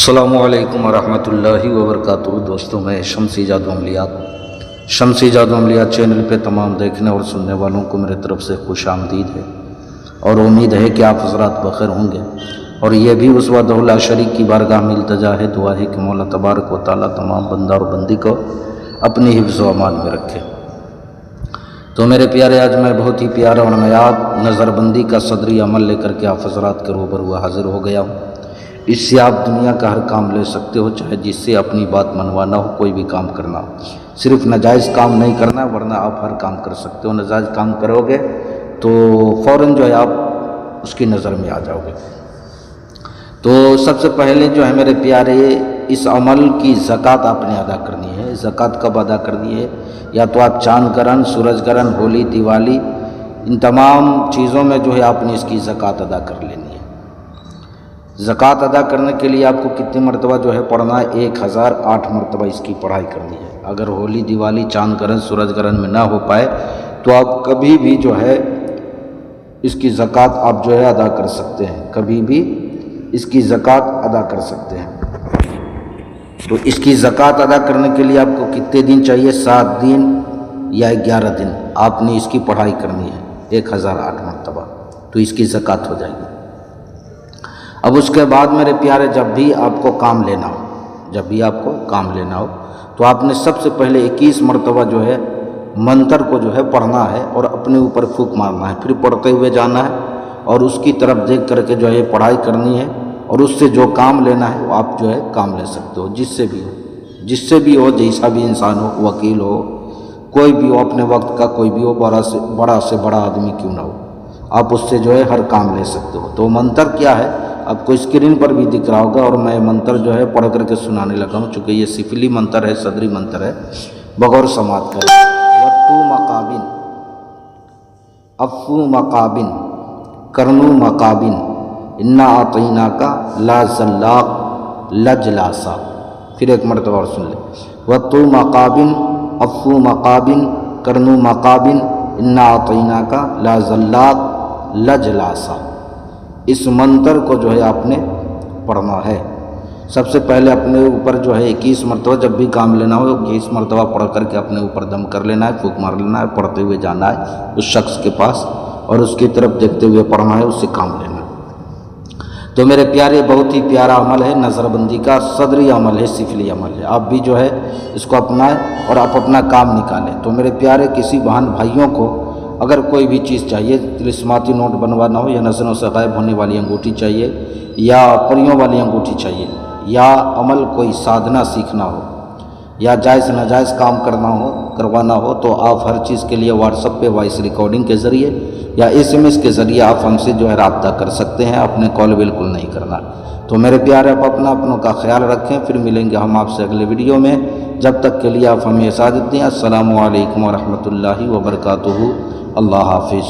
السلام علیکم ورحمۃ اللہ وبرکاتہ۔ دوستوں، میں شمسی جادو عملیات چینل پہ تمام دیکھنے اور سننے والوں کو میرے طرف سے خوش آمدید ہے، اور امید ہے کہ آپ حضرات بخیر ہوں گے۔ اور یہ بھی اس وحدہ لا شریک کی بارگاہ میں التجا ہے، دعا ہے کہ مولا تبارک و تعالیٰ تمام بندہ اور بندی کو اپنی حفظ و امان میں رکھے۔ تو میرے پیارے، آج میں بہت ہی پیارا اور نایاب نظر بندی کا صدری عمل لے کر کے آپ حضرات کے روبرو حاضر ہو گیا ہوں۔ اس سے آپ دنیا کا ہر کام لے سکتے ہو، چاہے جس سے اپنی بات منوانا ہو، کوئی بھی کام کرنا ہو۔ صرف ناجائز کام نہیں کرنا، ورنہ آپ ہر کام کر سکتے ہو۔ ناجائز کام کرو گے تو فوراً جو ہے آپ اس کی نظر میں آ جاؤ گے۔ تو سب سے پہلے جو ہے میرے پیارے، اس عمل کی زکوٰۃ آپ نے ادا کرنی ہے۔ زکوٰۃ کب ادا کرنی ہے؟ یا تو آپ چاند گرہن، سورج گرہن، ہولی، دیوالی، ان تمام چیزوں میں جو ہے آپ نے اس کی زکوٰۃ ادا کر لینی ہے۔ زکوٰۃ ادا کرنے کے لیے آپ کو کتنی مرتبہ جو ہے پڑھنا ہے؟ 1008 مرتبہ اس کی پڑھائی کرنی ہے۔ اگر ہولی، دیوالی، چاند گرہن، سورج گرہن میں نہ ہو پائے تو آپ کبھی بھی جو ہے اس کی زکوٰۃ آپ جو ہے ادا کر سکتے ہیں، کبھی بھی اس کی زکوٰۃ ادا کر سکتے ہیں۔ تو اس کی زکوٰۃ ادا کرنے کے لیے آپ کو کتنے دن چاہیے؟ 7 دن یا 11 دن آپ نے اس کی پڑھائی کرنی ہے 1008 مرتبہ، تو اس کی زکوٰۃ ہو جائے گی۔ اب اس کے بعد میرے پیارے، جب بھی آپ کو کام لینا ہو تو آپ نے سب سے پہلے 21 مرتبہ جو ہے منتر کو جو ہے پڑھنا ہے اور اپنے اوپر پھونک مارنا ہے، پھر پڑھتے ہوئے جانا ہے اور اس کی طرف دیکھ کر کے جو ہے پڑھائی کرنی ہے، اور اس سے جو کام لینا ہے وہ آپ جو ہے کام لے سکتے ہو، جس سے بھی ہو، جیسا بھی انسان ہو، وکیل ہو، کوئی بھی ہو، اپنے وقت کا کوئی بھی ہو، بڑا سے بڑا آدمی کیوں نہ ہو، آپ اس سے جو ہے ہر کام لے سکتے ہو۔ تو منتر کیا ہے آپ کو اسکرین پر بھی دکھ رہا ہوگا، اور میں منتر جو ہے پڑھ کر کے سنانے لگا ہوں، چونکہ یہ سفلی منتر ہے، صدری منتر ہے، بغور سماعت کریں۔ وَتُّو مقابن، افو مقابن، کرنو مقابن، انا اعطیناک لا ذلاق لجلاسا۔ پھر ایک مرتبہ اور سن لیں۔ وَتُّو مقابن، افو مقابن، کرنو مقابن، انا اعطیناک لا ذلاق لجلاسا۔ اس منتر کو جو ہے آپ نے پڑھنا ہے۔ سب سے پہلے اپنے اوپر جو ہے 21 مرتبہ، جب بھی کام لینا ہو 21 مرتبہ پڑھ کر کے اپنے اوپر دم کر لینا ہے، پھونک مار لینا ہے، پڑھتے ہوئے جانا ہے اس شخص کے پاس اور اس کی طرف دیکھتے ہوئے پڑھنا ہے، اس سے کام لینا ہے۔ تو میرے پیارے، بہت ہی پیارا عمل ہے، نظر بندی کا صدری عمل ہے، سفلی عمل ہے۔ آپ بھی جو ہے اس کو اپنائیں اور آپ اپنا کام نکالیں۔ تو میرے پیارے، کسی بہن بھائیوں کو اگر کوئی بھی چیز چاہیے، طلسماتی نوٹ بنوانا ہو، یا نظروں سے غائب ہونے والی انگوٹھی چاہیے، یا پریوں والی انگوٹھی چاہیے، یا عمل کوئی سادھنا سیکھنا ہو، یا جائز ناجائز کام کروانا ہو، تو آپ ہر چیز کے لیے واٹس ایپ پہ وائس ریکارڈنگ کے ذریعے یا SMS کے ذریعے آپ ہم سے جو ہے رابطہ کر سکتے ہیں، اپنے کال بالکل نہیں کرنا۔ تو میرے پیارے، آپ اپنوں کا خیال رکھیں، پھر ملیں گے ہم آپ سے اگلے ویڈیو میں۔ جب تک کے لیے آپ ہمیں اجازت دیں۔ السلام علیکم ورحمۃ اللہ وبرکاتہ۔ اللہ حافظ۔